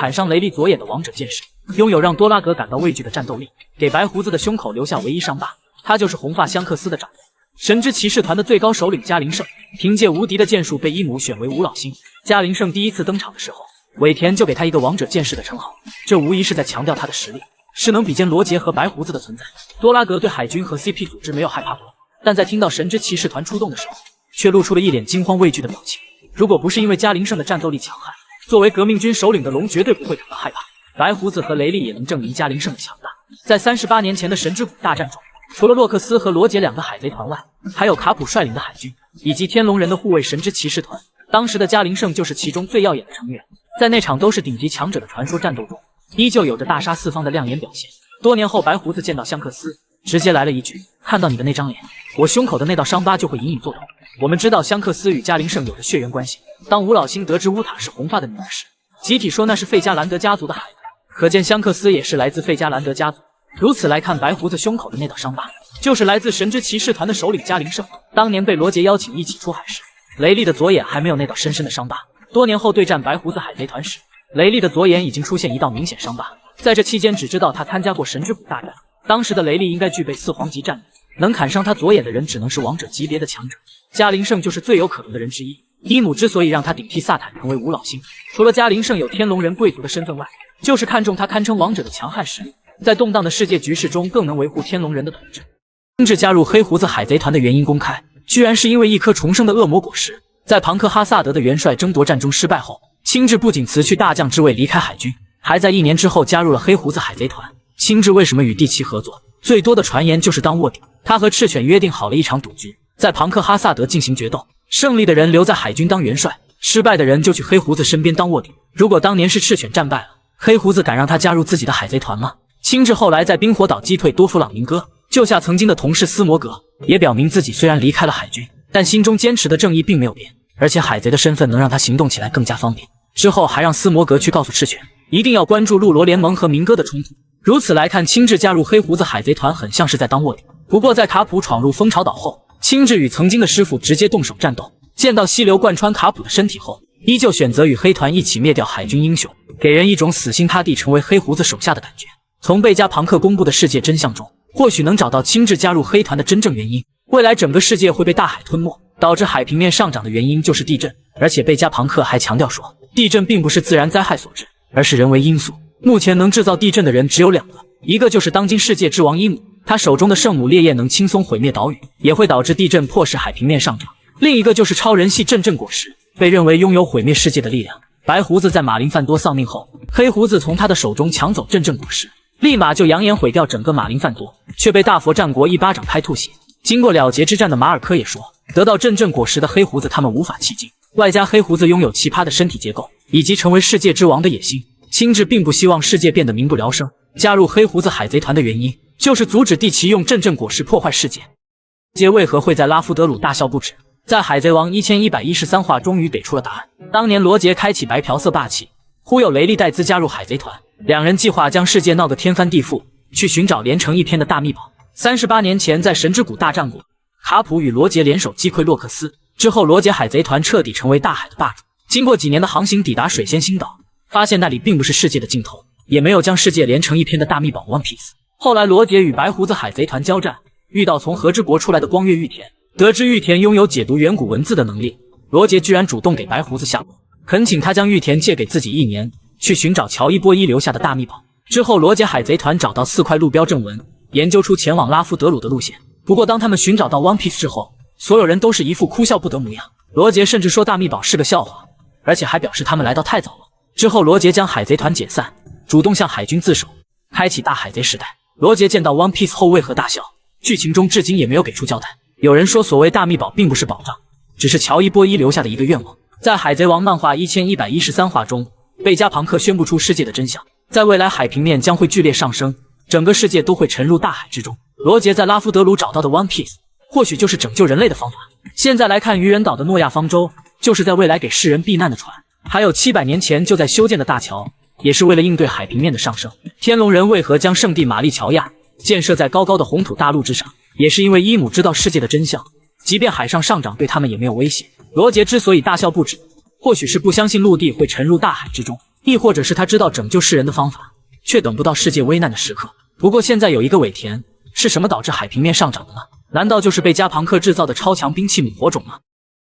砍伤雷利左眼的王者剑士，拥有让多拉格感到畏惧的战斗力，给白胡子的胸口留下唯一伤疤。他就是红发香克斯的长辈，神之骑士团的最高首领加林胜。凭借无敌的剑术被伊姆选为五老星。加林胜第一次登场的时候，尾田就给他一个王者剑士的称号，这无疑是在强调他的实力，是能比肩罗杰和白胡子的存在。多拉格对海军和 CP 组织没有害怕过，但在听到神之骑士团出动的时候，却露出了一脸惊慌畏惧的表情。如果不是因为加林胜的战斗力强悍，作为革命军首领的龙绝对不会感到害怕。白胡子和雷利也能证明加林胜的强大。在38年前的神之谷大战中，除了洛克斯和罗杰两个海贼团外，还有卡普率领的海军以及天龙人的护卫神之骑士团。当时的加林胜就是其中最耀眼的成员，在那场都是顶级强者的传说战斗中，依旧有着大杀四方的亮眼表现。多年后，白胡子见到香克斯，直接来了一句：“看到你的那张脸，我胸口的那道伤疤就会隐隐作痛。”我们知道香克斯与加林胜有着血缘关系。当五老星得知乌塔是红发的女儿时，集体说那是费加兰德家族的孩子，可见香克斯也是来自费加兰德家族。如此来看，白胡子胸口的那道伤疤，就是来自神之骑士团的首领加林胜。当年被罗杰邀请一起出海时，雷利的左眼还没有那道深深的伤疤。多年后对战白胡子海贼团时，雷利的左眼已经出现一道明显伤疤。在这期间，只知道他参加过神之谷大战，当时的雷利应该具备4皇级战力，能砍伤他左眼的人只能是王者级别的强者。加林胜就是最有可能的人之一。伊姆之所以让他顶替萨坦成为五老星，除了加林胜有天龙人贵族的身份外，就是看中他堪称王者的强悍实力，在动荡的世界局势中更能维护天龙人的统治。亲自加入黑胡子海贼团的原因公开，居然是因为一颗重生的恶魔果实。在庞克哈萨德的元帅争夺战中失败后，青雉不仅辞去大将之位离开海军，还在1年之后加入了黑胡子海贼团。青雉为什么与第七合作？最多的传言就是当卧底。他和赤犬约定好了一场赌局，在庞克哈萨德进行决斗，胜利的人留在海军当元帅，失败的人就去黑胡子身边当卧底。如果当年是赤犬战败了，黑胡子敢让他加入自己的海贼团吗？青雉后来在冰火岛击退多弗朗明哥，救下曾经的同事斯摩格，也表明自己虽然离开了海军，但心中坚持的正义并没有变，而且海贼的身份能让他行动起来更加方便。之后还让斯摩格去告诉赤犬，一定要关注陆罗联盟和明哥的冲突。如此来看，青雉加入黑胡子海贼团很像是在当卧底。不过在卡普闯入蜂巢岛后，青雉与曾经的师傅直接动手战斗，见到溪流贯穿卡普的身体后，依旧选择与黑团一起灭掉海军英雄，给人一种死心塌地成为黑胡子手下的感觉。从贝加庞克公布的世界真相中，或许能找到青雉加入黑团的真正原因。未来整个世界会被大海吞没，导致海平面上涨的原因就是地震，而且贝加庞克还强调说，地震并不是自然灾害所致，而是人为因素。目前能制造地震的人只有2个，一个就是当今世界之王伊姆，他手中的圣母烈焰能轻松毁灭岛屿，也会导致地震，迫使海平面上涨。另一个就是超人系阵阵果实，被认为拥有毁灭世界的力量。白胡子在马林范多丧命后，黑胡子从他的手中抢走阵阵果实，立马就扬言毁掉整个马林范多，却被大佛战国一巴掌拍吐血。经过了结之战的马尔科也说，得到阵阵果实的黑胡子他们无法企及，外加黑胡子拥有奇葩的身体结构以及成为世界之王的野心，青雉并不希望世界变得民不聊生。加入黑胡子海贼团的原因就是阻止蒂奇用阵阵果实破坏世界。杰为何会在拉夫德鲁大笑不止？在海贼王1113话终于给出了答案。当年罗杰开启白嫖色霸气，忽悠雷利戴兹加入海贼团，两人计划将世界闹个天翻地覆，去寻找连成一片的大秘宝。38年前在神之谷大战过，卡普与罗杰联手击溃洛克斯之后，罗杰海贼团彻底成为大海的霸主。经过几年的航行抵达水仙星岛，发现那里并不是世界的尽头，也没有将世界连成一片的大秘宝 One Piece。 后来罗杰与白胡子海贼团交战，遇到从和之国出来的光月玉田，得知玉田拥有解读远古文字的能力，罗杰居然主动给白胡子下落，恳请他将玉田借给自己1年，去寻找乔伊波伊留下的大秘宝。之后罗杰海贼团找到4块路标正文，研究出前往拉夫德鲁的路线。不过当他们寻找到 One Piece 之后，所有人都是一副哭笑不得模样。罗杰甚至说大秘宝是个笑话，而且还表示他们来到太早了。之后罗杰将海贼团解散，主动向海军自首，开启大海贼时代。罗杰见到 One Piece 后为何大笑？剧情中至今也没有给出交代。有人说所谓大秘宝并不是宝藏，只是乔伊波伊留下的一个愿望。在海贼王漫画1113话中，贝加庞克宣布出世界的真相，在未来海平面将会剧烈上升，整个世界都会沉入大海之中。罗杰在拉夫德鲁找到的 One Piece 或许就是拯救人类的方法。现在来看，渔人岛的诺亚方舟就是在未来给世人避难的船，还有700年前就在修建的大桥，也是为了应对海平面的上升。天龙人为何将圣地玛丽乔亚建设在高高的红土大陆之上，也是因为伊姆知道世界的真相，即便海上上涨对他们也没有威胁。罗杰之所以大笑不止，或许是不相信陆地会沉入大海之中。亦或者是他知道拯救世人的方法，却等不到世界危难的时刻。不过现在有一个尾田，是什么导致海平面上涨的呢？难道就是贝加庞克制造的超强兵器母火种吗？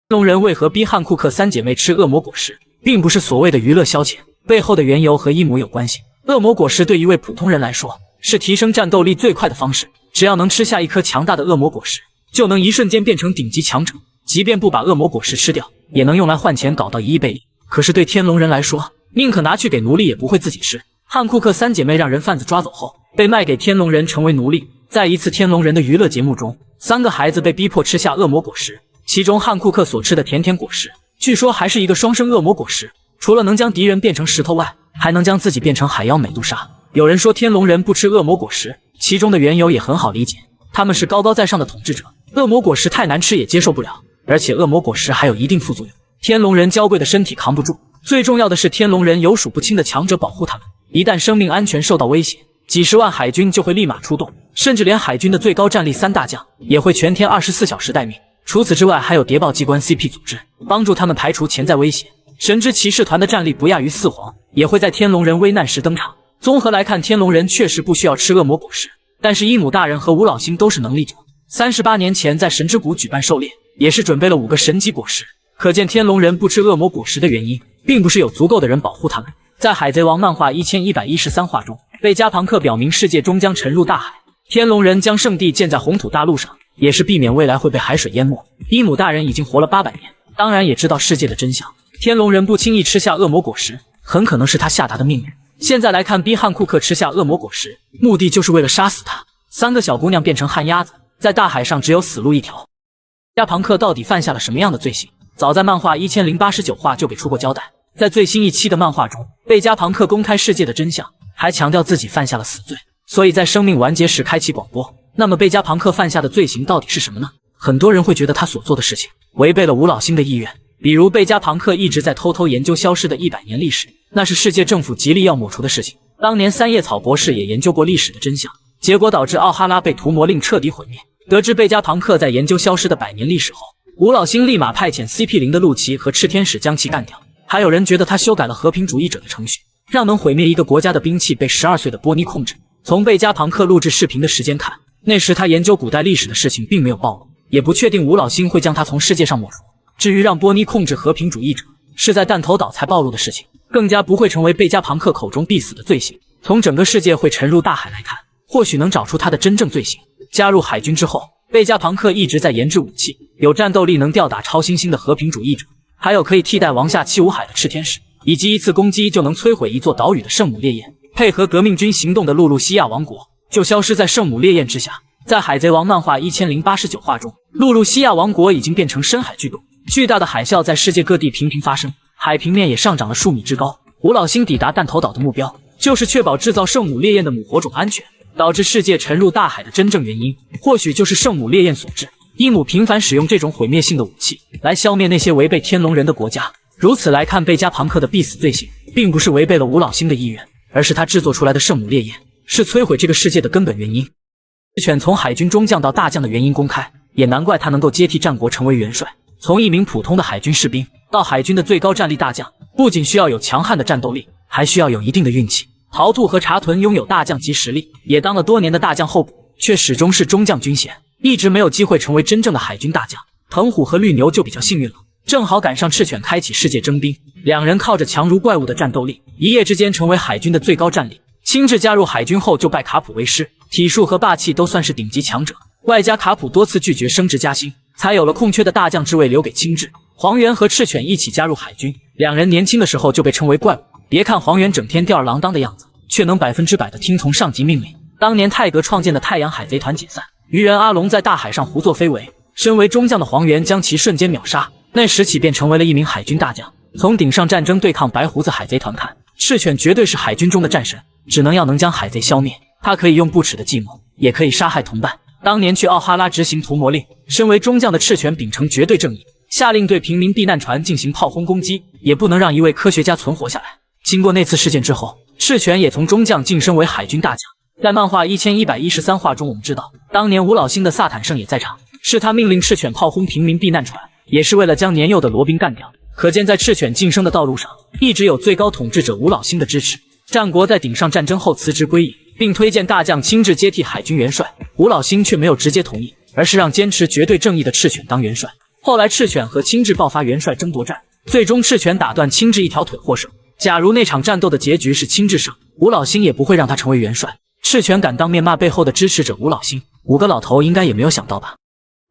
天龙人为何逼汉库克三姐妹吃恶魔果实，并不是所谓的娱乐消遣，背后的缘由和阴谋有关系。恶魔果实对一位普通人来说，是提升战斗力最快的方式，只要能吃下一颗强大的恶魔果实，就能一瞬间变成顶级强者，即便不把恶魔果实吃掉，也能用来换钱搞到1亿倍利。可是对天龙人来说，宁可拿去给奴隶，也不会自己吃。汉库克三姐妹让人贩子抓走后，被卖给天龙人成为奴隶。在一次天龙人的娱乐节目中，3个孩子被逼迫吃下恶魔果实，其中汉库克所吃的甜甜果实，据说还是一个双生恶魔果实，除了能将敌人变成石头外，还能将自己变成海妖美杜莎。有人说天龙人不吃恶魔果实，其中的缘由也很好理解，他们是高高在上的统治者，恶魔果实太难吃也接受不了，而且恶魔果实还有一定副作用，天龙人娇贵的身体扛不住。最重要的是，天龙人有数不清的强者保护他们，一旦生命安全受到威胁，几十万海军就会立马出动，甚至连海军的最高战力3大将也会全天24小时待命。除此之外，还有谍报机关 CP 组织帮助他们排除潜在威胁。神之骑士团的战力不亚于4皇，也会在天龙人危难时登场。综合来看，天龙人确实不需要吃恶魔果实，但是伊姆大人和吴老星都是能力者。38年前在神之谷举办狩猎，也是准备了5个神级果实。可见天龙人不吃恶魔果实的原因，并不是有足够的人保护他们。在海贼王漫画1113话中，贝加庞克表明世界终将沉入大海，天龙人将圣地建在红土大陆上，也是避免未来会被海水淹没。伊姆大人已经活了800年，当然也知道世界的真相。天龙人不轻易吃下恶魔果实，很可能是他下达的命令。现在来看，逼汉库克吃下恶魔果实，目的就是为了杀死他。3个小姑娘变成旱鸭子，在大海上只有死路一条。加庞克到底犯下了什么样的罪行？早在漫画1089话就给出过交代。在最新一期的漫画中，贝加庞克公开世界的真相，还强调自己犯下了死罪，所以在生命完结时开启广播。那么贝加庞克犯下的罪行到底是什么呢？很多人会觉得他所做的事情违背了吴老星的意愿，比如贝加庞克一直在偷偷研究消失的100年历史，那是世界政府极力要抹除的事情。当年三叶草博士也研究过历史的真相，结果导致奥哈拉被屠魔令彻底毁灭。得知贝加庞克在研究消失的100年历史后，吴老星立马派遣 CP0 的陆奇和赤天使将其干掉。还有人觉得他修改了和平主义者的程序，让能毁灭一个国家的兵器被12岁的波尼控制。从贝加庞克录制视频的时间看，那时他研究古代历史的事情并没有暴露，也不确定吴老星会将他从世界上抹除。至于让波尼控制和平主义者，是在弹头岛才暴露的事情，更加不会成为贝加庞克口中必死的罪行。从整个世界会沉入大海来看，或许能找出他的真正罪行。加入海军之后，贝加庞克一直在研制武器，有战斗力能吊打超新星的和平主义者，还有可以替代王下七武海的赤天使，以及一次攻击就能摧毁一座岛屿的圣母烈焰。配合革命军行动的露露西亚王国就消失在圣母烈焰之下。在海贼王漫画1089话中，露露西亚王国已经变成深海巨洞，巨大的海啸在世界各地频频发生，海平面也上涨了数米之高。吴老星抵达弹头岛的目标，就是确保制造圣母烈焰的母火种安全。导致世界沉入大海的真正原因，或许就是圣母烈焰所致。伊姆频繁使用这种毁灭性的武器来消灭那些违背天龙人的国家。如此来看，贝加庞克的必死罪行，并不是违背了吴老星的意愿，而是他制作出来的圣母烈焰是摧毁这个世界的根本原因。赤犬从海军中将到大将的原因公开，也难怪他能够接替战国成为元帅。从一名普通的海军士兵到海军的最高战力大将，不仅需要有强悍的战斗力，还需要有一定的运气。陶兔和茶豚拥有大将级实力，也当了多年的大将候补，却始终是中将军衔，一直没有机会成为真正的海军大将。藤虎和绿牛就比较幸运了，正好赶上赤犬开启世界征兵，两人靠着强如怪物的战斗力，一夜之间成为海军的最高战力。亲自加入海军后就拜卡普为师，体术和霸气都算是顶级强者，外加卡普多次拒绝升职加薪，才有了空缺的大将之位留给亲至。黄猿和赤犬一起加入海军，两人年轻的时候就被称为怪物。别看黄猿整天吊儿郎当的样子，却能100%的听从上级命令。当年泰格创建的太阳海贼团解散，鱼人阿龙在大海上胡作非为，身为中将的黄猿将其瞬间秒杀，那时起便成为了一名海军大将。从顶上战争对抗白胡子海贼团看，赤犬绝对是海军中的战神，只能将海贼消灭，他可以用不耻的计谋，也可以杀害同伴。当年去奥哈拉执行屠魔令，身为中将的赤犬秉承绝对正义，下令对平民避难船进行炮轰攻击，也不能让一位科学家存活下来。经过那次事件之后，赤犬也从中将晋升为海军大将。在漫画1113话中，我们知道当年吴老星的萨坦圣也在场，是他命令赤犬炮轰平民避难船，也是为了将年幼的罗宾干掉。可见在赤犬晋升的道路上，一直有最高统治者吴老星的支持。战国在顶上战争后辞职归隐，并推荐大将亲自接替海军元帅，吴老星却没有直接同意，而是让坚持绝对正义的赤犬当元帅。后来赤犬和亲自爆发元帅争夺战，最终赤犬打断亲自一条腿获胜。假如那场战斗的结局是亲自胜，吴老星也不会让他成为元帅。赤犬敢当面骂背后的支持者吴老星，5个老头应该也没有想到吧。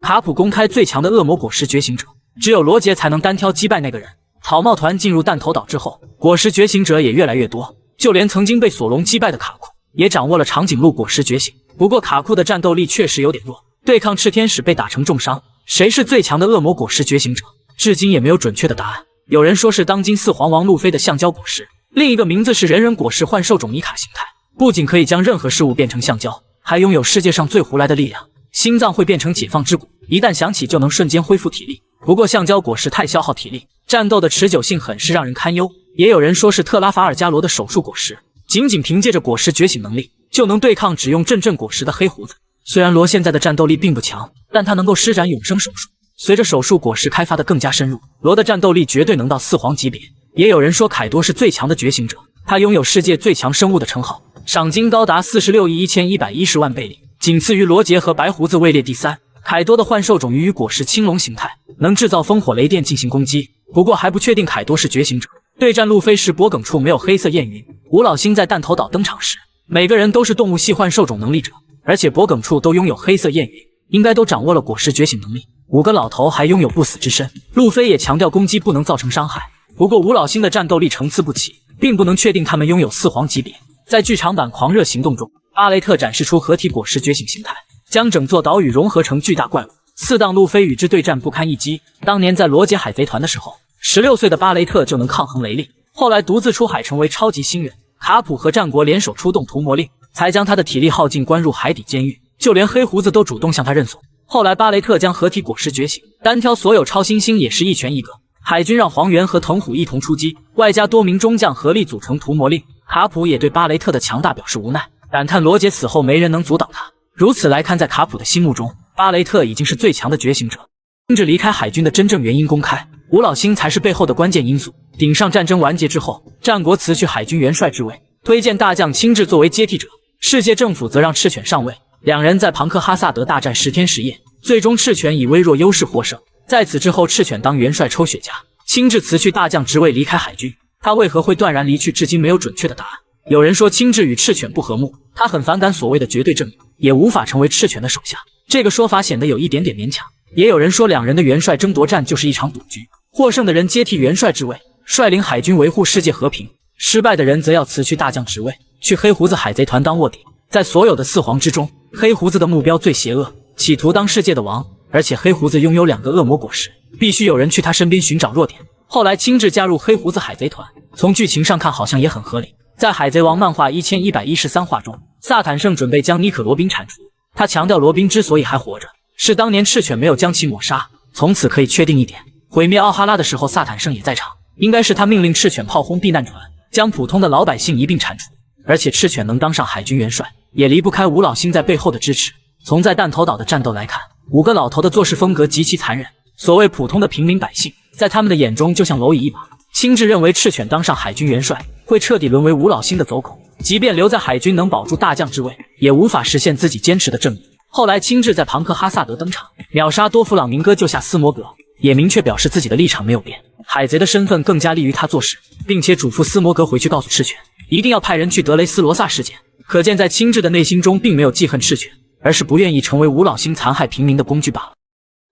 卡普公开最强的恶魔果实觉醒者，只有罗杰才能单挑击败那个人。草帽团进入弹头岛之后，果实觉醒者也越来越多，就连曾经被索隆击败的卡库也掌握了长颈鹿果实觉醒。不过卡库的战斗力确实有点弱，对抗赤天使被打成重伤。谁是最强的恶魔果实觉醒者，至今也没有准确的答案。有人说是当今四皇王路飞的橡胶果实，另一个名字是人人果实幻兽种尼卡形态，不仅可以将任何事物变成橡胶，还拥有世界上最胡来的力量，心脏会变成解放之谷，一旦响起就能瞬间恢复体力。不过橡胶果实太消耗体力，战斗的持久性很是让人堪忧。也有人说是特拉法尔加罗的手术果实，仅凭借着果实觉醒能力，就能对抗只用阵果实的黑胡子。虽然罗现在的战斗力并不强，但他能够施展永生手术。随着手术果实开发的更加深入，罗的战斗力绝对能到4皇级别。也有人说凯多是最强的觉醒者，他拥有世界最强生物的称号，赏金高达46亿1110万贝利，仅次于罗杰和白胡子，位列第3。凯多的幻兽种鱼与果实青龙形态，能制造烽火雷电进行攻击。不过还不确定凯多是觉醒者。对战路飞时，脖梗处没有黑色焰云。吴老星在弹头岛登场时，每个人都是动物系幻兽种能力者，而且脖梗处都拥有黑色焰云，应该都掌握了果实觉醒能力。5个老头还拥有不死之身。路飞也强调攻击不能造成伤害。不过吴老星的战斗力层次不齐，并不能确定他们拥有4皇级别。在剧场版狂热行动中，巴雷特展示出合体果实觉醒形态，将整座岛屿融合成巨大怪物。4档路飞与之对战不堪一击。当年在罗杰海贼团的时候，16岁的巴雷特就能抗衡雷利，后来独自出海成为超级新人。卡普和战国联手出动屠魔令，才将他的体力耗尽，关入海底监狱。就连黑胡子都主动向他认怂。后来巴雷特将合体果实觉醒，单挑所有超新星也是一拳一个。海军让黄猿和藤虎一同出击，外加多名中将合力组成屠魔令。卡普也对巴雷特的强大表示无奈，感叹罗杰死后没人能阻挡他。如此来看，在卡普的心目中，巴雷特已经是最强的觉醒者。亲自离开海军的真正原因公开，吴老星才是背后的关键因素。顶上战争完结之后，战国辞去海军元帅之位，推荐大将亲自作为接替者，世界政府则让赤犬上位。两人在庞克哈萨德大战10天10夜，最终赤犬以微弱优势获胜。在此之后，赤犬当元帅抽雪茄，亲自辞去大将职位离开海军。他为何会断然离去，至今没有准确的答案。有人说亲自与赤犬不和睦，他很反感所谓的绝对正义，也无法成为赤犬的手下。这个说法显得有一点点勉强。也有人说两人的元帅争夺战就是一场赌局，获胜的人接替元帅之位，率领海军维护世界和平，失败的人则要辞去大将职位，去黑胡子海贼团当卧底。在所有的4皇之中，黑胡子的目标最邪恶，企图当世界的王，而且黑胡子拥有2个恶魔果实，必须有人去他身边寻找弱点。后来亲自加入黑胡子海贼团，从剧情上看好像也很合理。在海贼王漫画1113话中，萨坦圣准备将妮可罗宾铲除，他强调罗宾之所以还活着，是当年赤犬没有将其抹杀。从此可以确定一点，毁灭奥哈拉的时候萨坦圣也在场，应该是他命令赤犬炮轰避难船，将普通的老百姓一并铲除。而且赤犬能当上海军元帅，也离不开吴老星在背后的支持。从在弹头岛的战斗来看，5个老头的做事风格极其残忍。所谓普通的平民百姓，在他们的眼中就像蝼蚁一把。亲自认为赤犬当上海军元帅会彻底沦为吴老星的走狗，即便留在海军能保住大将之位，也无法实现自己坚持的正义。后来亲自在庞克哈萨德登场，秒杀多弗朗明哥，救下斯摩格，也明确表示自己的立场没有变，海贼的身份更加利于他做事，并且嘱咐斯摩格回去告诉赤犬，一定要派人去德雷斯罗萨事件。可见在亲自的内心中并没有记恨赤犬，而是不愿意成为吴老星残害平民的工具罢了。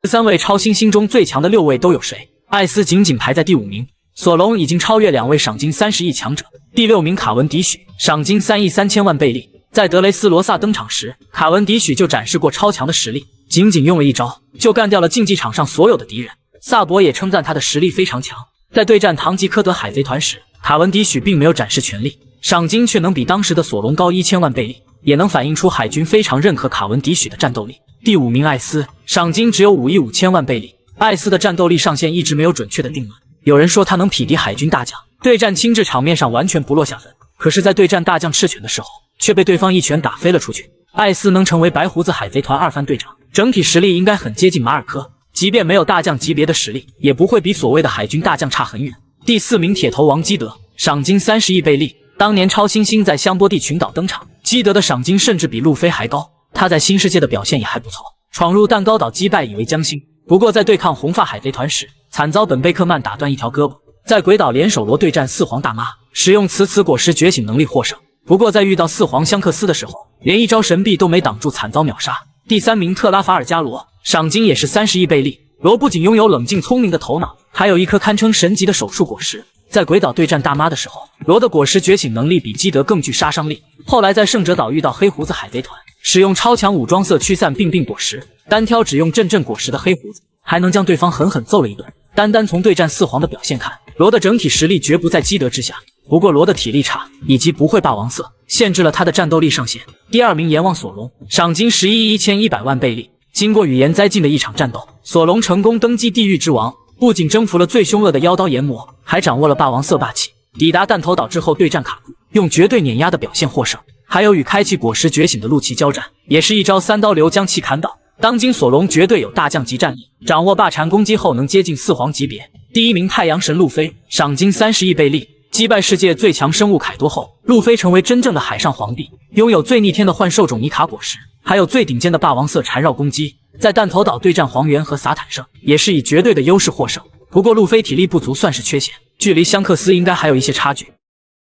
13位超新星中最强的6位都有谁？艾斯仅仅排在第5名，索隆已经超越2位赏金30亿强者。第6名卡文迪许，赏金3亿3000万贝利。在德雷斯罗萨登场时，卡文迪许就展示过超强的实力，仅仅用了一招就干掉了竞技场上所有的敌人。萨博也称赞他的实力非常强。在对战唐吉诃德海贼团时，卡文迪许并没有展示全力，赏金却能比当时的索隆高1000万贝利，也能反映出海军非常认可卡文迪许的战斗力。第5名艾斯，赏金只有5亿5000万贝利。艾斯的战斗力上限一直没有准确的定论，有人说他能匹敌海军大将，对战亲自场面上完全不落下分，可是在对战大将赤犬的时候却被对方一拳打飞了出去。艾斯能成为白胡子海贼团2番队长，整体实力应该很接近马尔科。即便没有大将级别的实力，也不会比所谓的海军大将差很远。第4名铁头王基德，赏金30亿贝利。当年超新星在香波地群岛登场，基德的赏金甚至比路飞还高。他在新世界的表现也还不错，闯入蛋糕岛击败以为将星。不过在对抗红发海贼团时，惨遭本贝克曼打断一条胳膊。在鬼岛联手罗对战四皇大妈，使用此果实觉醒能力获胜。不过在遇到四皇香克斯的时候，连一招神臂都没挡住，惨遭秒杀。第3名特拉法尔加罗，赏金也是30亿贝利。罗不仅拥有冷静聪明的头脑，还有一颗堪称神级的手术果实。在鬼岛对战大妈的时候，罗的果实觉醒能力比基德更具杀伤力。后来在圣者岛遇到黑胡子海贼团，使用超强武装色驱散病果实，单挑只用阵果实的黑胡子，还能将对方狠狠揍了一顿。单从对战四皇的表现看，罗的整体实力绝不在基德之下。不过罗的体力差以及不会霸王色，限制了他的战斗力上限。第2名阎王索隆，赏金11亿1100万贝利。经过与炎灾境的一场战斗，索隆成功登基地狱之王，不仅征服了最凶恶的妖刀炎魔，还掌握了霸王色霸气。抵达弹头岛之后对战卡库，用绝对碾压的表现获胜。还有与开启果实觉醒的陆奇交战，也是一招3刀流将其砍倒。当今索隆绝对有大将级战力，掌握霸禅攻击后能接近四皇级别。第1名太阳神路飞，赏金30亿贝利。击败世界最强生物凯多后，路飞成为真正的海上皇帝，拥有最逆天的幻兽种尼卡果实，还有最顶尖的霸王色缠绕攻击。在弹头岛对战黄猿和撒坦圣，也是以绝对的优势获胜。不过路飞体力不足算是缺陷，距离香克斯应该还有一些差距。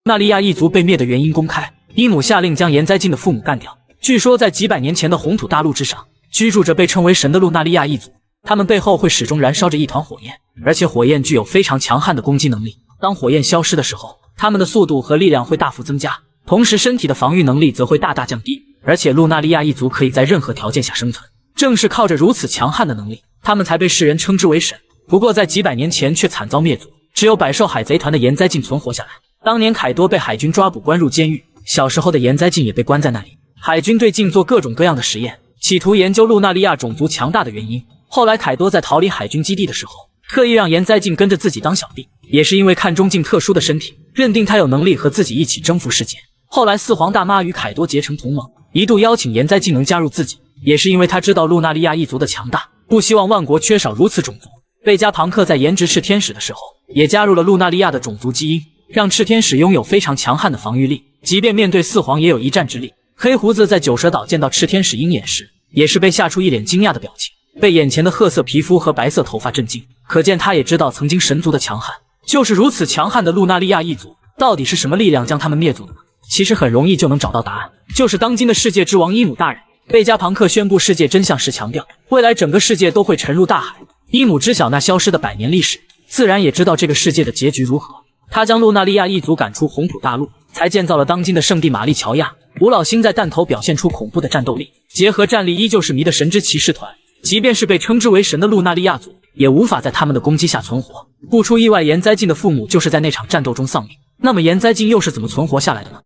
纳利亚一族被灭的原因公开，伊姆下令将炎灾境的父母干掉。据说在几百年前的红土大陆之上，居住着被称为神的路纳利亚一族，他们背后会始终燃烧着一团火焰，而且火焰具有非常强悍的攻击能力。当火焰消失的时候，他们的速度和力量会大幅增加，同时身体的防御能力则会大大降低。而且路纳利亚一族可以在任何条件下生存，正是靠着如此强悍的能力，他们才被世人称之为神。不过在几百年前却惨遭灭族，只有百兽海贼团的炎灾境存活下来。当年凯多被海军抓捕关入监狱，小时候的炎灾境也被关在那里。海军对境做各种各样的实验，企图研究路纳利亚种族强大的原因。后来凯多在逃离海军基地的时候，特意让炎灾境跟着自己当小弟，也是因为看中境特殊的身体，认定他有能力和自己一起征服世界。后来四皇大妈与凯多结成同盟，一度邀请炎灾境能加入自己，也是因为他知道路纳利亚一族的强大，不希望万国缺少如此种族。贝加庞克在研制赤天使的时候，也加入了路纳利亚的种族基因，让赤天使拥有非常强悍的防御力，即便面对四皇也有一战之力。黑胡子在九蛇岛见到赤天使鹰眼时，也是被吓出一脸惊讶的表情，被眼前的褐色皮肤和白色头发震惊，可见他也知道曾经神族的强悍。就是如此强悍的路纳利亚一族，到底是什么力量将他们灭族的呢？其实很容易就能找到答案，就是当今的世界之王伊姆大人。贝加庞克宣布世界真相时强调，未来整个世界都会沉入大海。伊姆知晓那消失的100年历史，自然也知道这个世界的结局如何。他将路纳利亚一族赶出红土大陆，才建造了当今的圣地玛丽乔亚。吴老星在弹头表现出恐怖的战斗力，结合战力依旧是迷的神之骑士团，即便是被称之为神的路纳利亚族，也无法在他们的攻击下存活。不出意外，炎灾境的父母就是在那场战斗中丧命。那么炎灾境又是怎么存活下来的呢？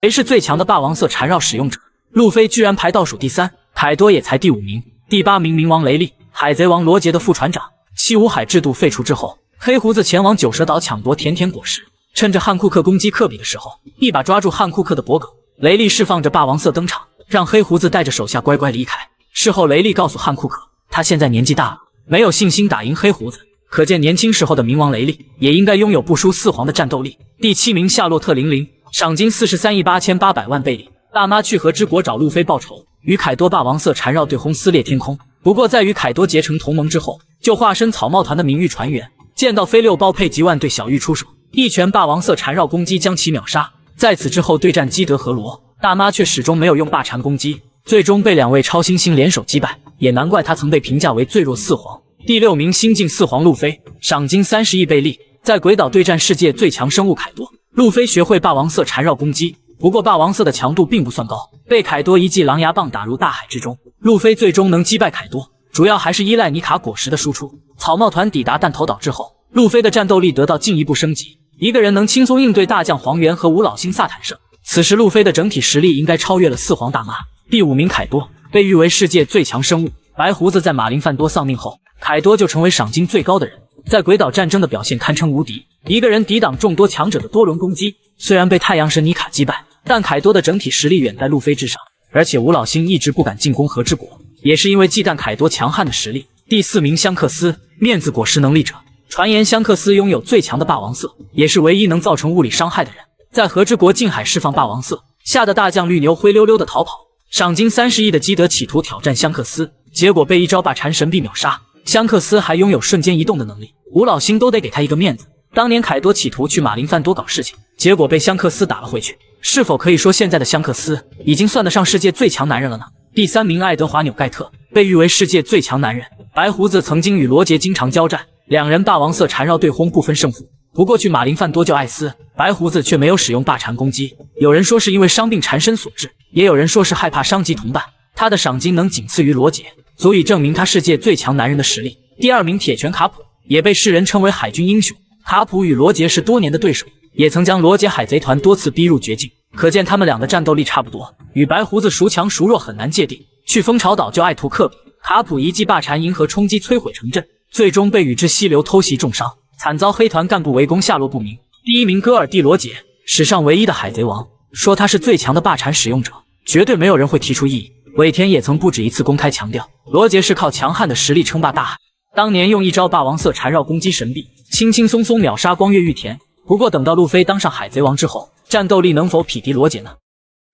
谁是最强的霸王色缠绕使用者？路飞居然排倒数第3，凯多也才第5名。第8名冥王雷利，海贼王罗杰的副船长。七武海制度废除之后，黑胡子前往九蛇岛抢夺甜甜果实，趁着汉库克攻击科比的时候，一把抓住汉库克的脖颈。雷利释放着霸王色登场，让黑胡子带着手下乖乖离开。事后雷利告诉汉库克，他现在年纪大了，没有信心打赢黑胡子，可见年轻时候的冥王雷利也应该拥有不输四皇的战斗力。第7名夏洛特00，赏金43亿8800万贝利。大妈去和之国找路飞报仇，与凯多霸王色缠绕对轰撕裂天空。不过在与凯多结成同盟之后，就化身草帽团的名誉船员，见到飞六包佩吉万对小玉出手，一拳霸王色缠绕攻击将其秒杀。在此之后对战基德和罗，大妈却始终没有用霸禅攻击，最终被2位超新星联手击败，也难怪他曾被评价为最弱四皇。第6名新晋四皇路飞，赏金30亿贝利。在鬼岛对战世界最强生物凯多，路飞学会霸王色缠绕攻击，不过霸王色的强度并不算高，被凯多一记狼牙棒打入大海之中。路飞最终能击败凯多，主要还是依赖尼卡果实的输出。草帽团抵达弹头岛之后，路飞的战斗力得到进一步升级，一个人能轻松应对大将黄猿和五老星萨坦圣。此时路飞的整体实力应该超越了四皇大妈。第5名凯多，被誉为世界最强生物。白胡子在马林范多丧命后，凯多就成为赏金最高的人，在鬼岛战争的表现堪称无敌，一个人抵挡众多强者的多轮攻击。虽然被太阳神尼卡击败，但凯多的整体实力远在路飞之上，而且五老星一直不敢进攻和之国，也是因为忌惮凯多强悍的实力。第第4名香克斯，面子果实能力者。传言香克斯拥有最强的霸王色，也是唯一能造成物理伤害的人。在和之国近海释放霸王色，吓得大将绿牛灰溜溜的逃跑。赏金30亿的基德企图挑战香克斯，结果被一招霸缠神臂秒杀。香克斯还拥有瞬间移动的能力，吴老星都得给他一个面子。当年凯多企图去马林范多搞事情，结果被香克斯打了回去。是否可以说现在的香克斯已经算得上世界最强男人了呢？第3名爱德华纽盖特，被誉为世界最强男人。白胡子曾经与罗杰经常交战，两人霸王色缠绕对轰不分胜负。不过去马林范多救艾斯，白胡子却没有使用霸缠攻击。有人说是因为伤病缠身所致，也有人说是害怕伤及同伴。他的赏金能仅次于罗杰，足以证明他世界最强男人的实力。第2名铁拳卡普，也被世人称为海军英雄。卡普与罗杰是多年的对手，也曾将罗杰海贼团多次逼入绝境，可见他们俩的战斗力差不多，与白胡子孰强孰弱很难界定。去蜂巢岛就爱图克比，卡普一记霸缠银河冲击摧毁城镇，最终被宇之溪流偷袭重伤，惨遭黑团干部围攻，下落不明。第1名戈尔蒂罗杰，史上唯一的海贼王，说他是最强的霸缠使用者，绝对没有人会提出异议。尾田也曾不止一次公开强调，罗杰是靠强悍的实力称霸大海。当年用一招霸王色缠绕攻击神臂，轻轻松松秒杀光月玉田。不过等到路飞当上海贼王之后，战斗力能否匹敌罗杰呢？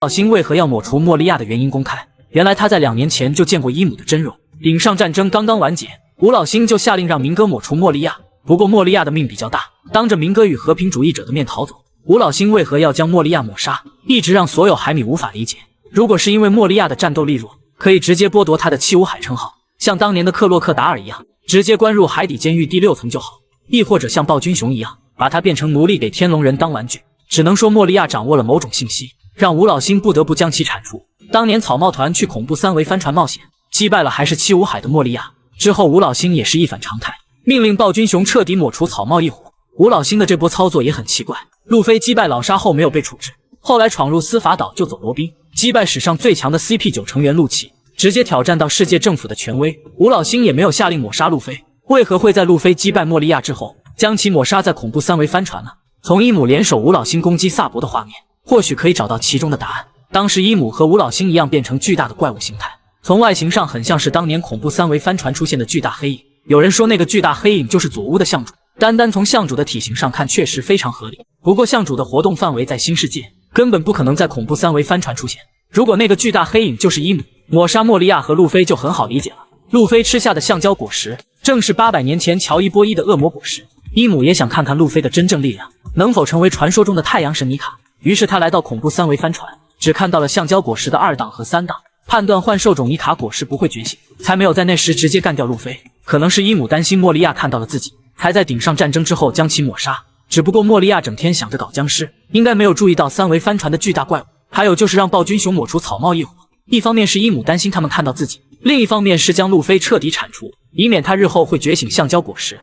老星为何要抹除莫利亚的原因公开，原来他在2年前就见过伊姆的真容。顶上战争刚刚完结，吴老星就下令让明哥抹除莫利亚。不过莫利亚的命比较大，当着明哥与和平主义者的面逃走。吴老星为何要将莫利亚抹杀，一直让所有海米无法理解。如果是因为莫利亚的战斗力弱，可以直接剥夺他的七武海称号，像当年的克洛克达尔一样，直接关入海底监狱第6层就好。亦或者像暴君雄一样，把他变成奴隶给天龙人当玩具。只能说莫利亚掌握了某种信息，让吴老星不得不将其铲除。当年草帽团去恐怖3维帆船冒险，击败了还是七武海的莫利亚，之后吴老星也是一反常态，命令暴君雄彻底抹除草帽一伙。吴老星的这波操作也很奇怪，路飞击败老沙后没有被处置，后来闯入司法岛救走罗宾，击败史上最强的 CP9 成员陆奇，直接挑战到世界政府的权威。吴老星也没有下令抹杀路飞，为何会在路飞击败莫利亚之后将其抹杀在恐怖3维帆船呢？从伊姆联手吴老星攻击萨博的画面，或许可以找到其中的答案。当时伊姆和吴老星一样变成巨大的怪物形态，从外形上很像是当年恐怖3维帆船出现的巨大黑影。有人说那个巨大黑影就是佐乌的相主，单单从相主的体型上看确实非常合理。不过相主的活动范围在新世界，根本不可能在恐怖3维帆船出现。如果那个巨大黑影就是伊姆，抹杀莫利亚和路飞就很好理解了。路飞吃下的橡胶果实正是800年前乔伊波伊的恶魔果实。伊姆也想看看路飞的真正力量能否成为传说中的太阳神尼卡，于是他来到恐怖3维帆船，只看到了橡胶果实的2档和3档，判断幻兽种尼卡果实不会觉醒，才没有在那时直接干掉路飞。可能是伊姆担心莫利亚看到了自己，才在顶上战争之后将其抹杀。只不过莫利亚整天想着搞僵尸，应该没有注意到3维帆船的巨大怪物。还有就是让暴君雄抹除草帽一伙，一方面是伊姆担心他们看到自己，另一方面是将路飞彻底铲除，以免他日后会觉醒橡胶果实。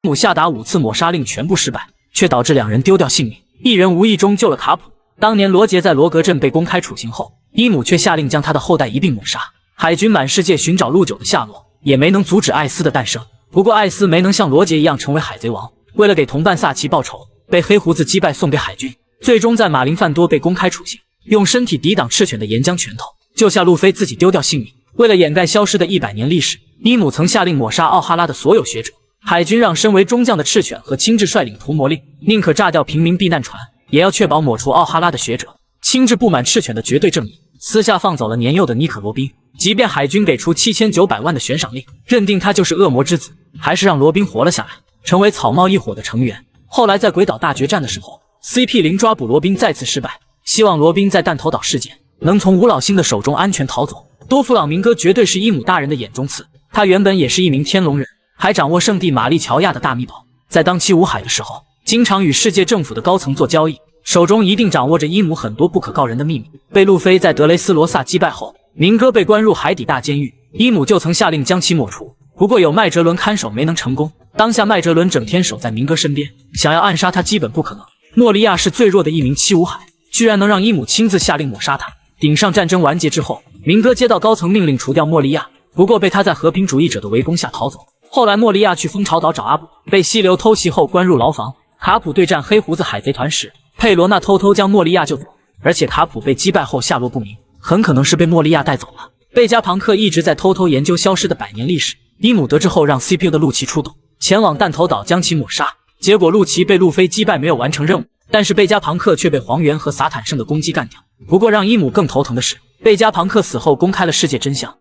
伊姆下达5次抹杀令全部失败，却导致2人丢掉性命，一人无意中救了卡普。当年罗杰在罗格镇被公开处刑后，伊姆却下令将他的后代一并抹杀。海军满世界寻找陆九的下落，也没能阻止艾斯的诞生。不过艾斯没能像罗杰一样成为海贼王，为了给同伴萨奇报仇，被黑胡子击败送给海军，最终在马林范多被公开处刑，用身体抵挡赤犬的岩浆拳头，救下路飞，自己丢掉性命。为了掩盖消失的100年历史，伊姆曾下令抹杀奥哈拉的所有学者。海军让身为中将的赤犬和亲自率领屠魔令，宁可炸掉平民避难船，也要确保抹除奥哈拉的学者。亲自不满赤犬的绝对正义，私下放走了年幼的尼可罗宾。即便海军给出7900万的悬赏令，认定他就是恶魔之子，还是让罗宾活了下来，成为草帽一伙的成员。后来在鬼岛大决战的时候 ，CP0 抓捕罗宾再次失败，希望罗宾在弹头岛事件能从吴老星的手中安全逃走。多弗朗明哥绝对是伊姆大人的眼中刺，他原本也是一名天龙人，还掌握圣地玛丽乔亚的大秘宝，在当七武海的时候，经常与世界政府的高层做交易，手中一定掌握着伊姆很多不可告人的秘密。被路飞在德雷斯罗萨击败后，明哥被关入海底大监狱，伊姆就曾下令将其抹除。不过有麦哲伦看守没能成功，当下麦哲伦整天守在明哥身边，想要暗杀他基本不可能。莫利亚是最弱的一名七武海，居然能让伊姆亲自下令抹杀他。顶上战争完结之后，明哥接到高层命令除掉莫利亚，不过被他在和平主义者的围攻下逃走。后来莫利亚去蜂巢岛找阿布，被溪流偷袭后关入牢房。卡普对战黑胡子海贼团时，佩罗娜偷偷将莫利亚救走，而且卡普被击败后下落不明，很可能是被莫利亚带走了。贝加庞克一直在偷偷研究消失的100年历史。伊姆得知后，让 CPU 的陆奇出动，前往弹头岛将其抹杀。结果陆奇被路飞击败，没有完成任务。但是贝加庞克却被黄猿和萨坦圣的攻击干掉。不过让伊姆更头疼的是，贝加庞克死后公开了世界真相。贝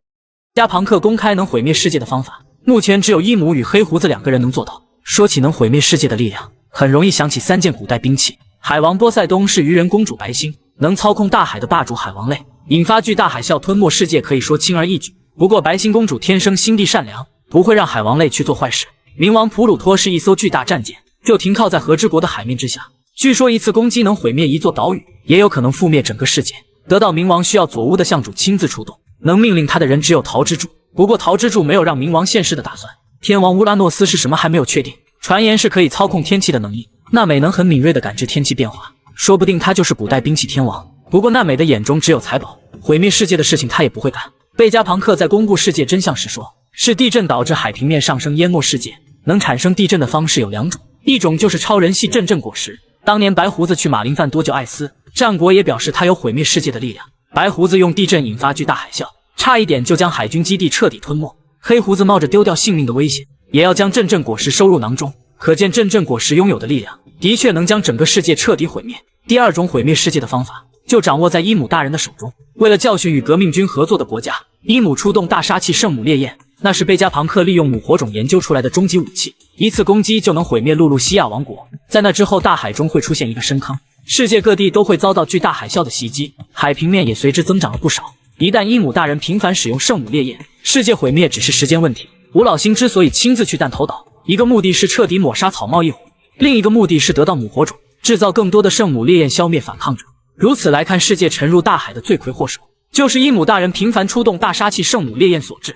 加庞克公开能毁灭世界的方法，目前只有伊姆与黑胡子2个人能做到。说起能毁灭世界的力量，很容易想起3件古代兵器。海王波塞冬是鱼人公主白星，能操控大海的霸主海王类，引发巨大海啸吞没世界，可以说轻而易举。不过白星公主天生心地善良，不会让海王类去做坏事。冥王普鲁托是一艘巨大战舰，就停靠在河之国的海面之下。据说一次攻击能毁灭一座岛屿，也有可能覆灭整个世界。得到冥王需要佐乌的相主亲自出动，能命令他的人只有桃之助。不过桃之助没有让冥王现世的打算。天王乌拉诺斯是什么还没有确定，传言是可以操控天气的能力。娜美能很敏锐地感知天气变化，说不定他就是古代兵器天王。不过娜美的眼中只有财宝，毁灭世界的事情他也不会干。贝加庞克在公布世界真相时说，是地震导致海平面上升淹没世界。能产生地震的方式有2种，一种就是超人系阵阵果实。当年白胡子去马林范多救艾斯，战国也表示他有毁灭世界的力量。白胡子用地震引发巨大海啸，差一点就将海军基地彻底吞没。黑胡子冒着丢掉性命的危险，也要将阵阵果实收入囊中。可见阵阵果实拥有的力量，的确能将整个世界彻底毁灭。第2种毁灭世界的方法，就掌握在伊姆大人的手中。为了教训与革命军合作的国家，伊姆出动大杀器圣母烈焰，那是贝加庞克利用母火种研究出来的终极武器，一次攻击就能毁灭露露西亚王国。在那之后，大海中会出现一个深坑，世界各地都会遭到巨大海啸的袭击，海平面也随之增长了不少。一旦伊姆大人频繁使用圣母烈焰，世界毁灭只是时间问题。吴老星之所以亲自去弹头岛，一个目的是彻底抹杀草帽一伙，另一个目的是得到母火种，制造更多的圣母烈焰，消灭反抗者。如此来看，世界沉入大海的罪魁祸首，就是伊姆大人频繁出动大杀器圣母烈焰所致。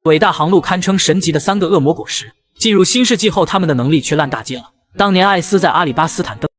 伟大航路堪称神级的3个恶魔果实，进入新世纪后，他们的能力却烂大街了。当年艾斯在阿里巴斯坦登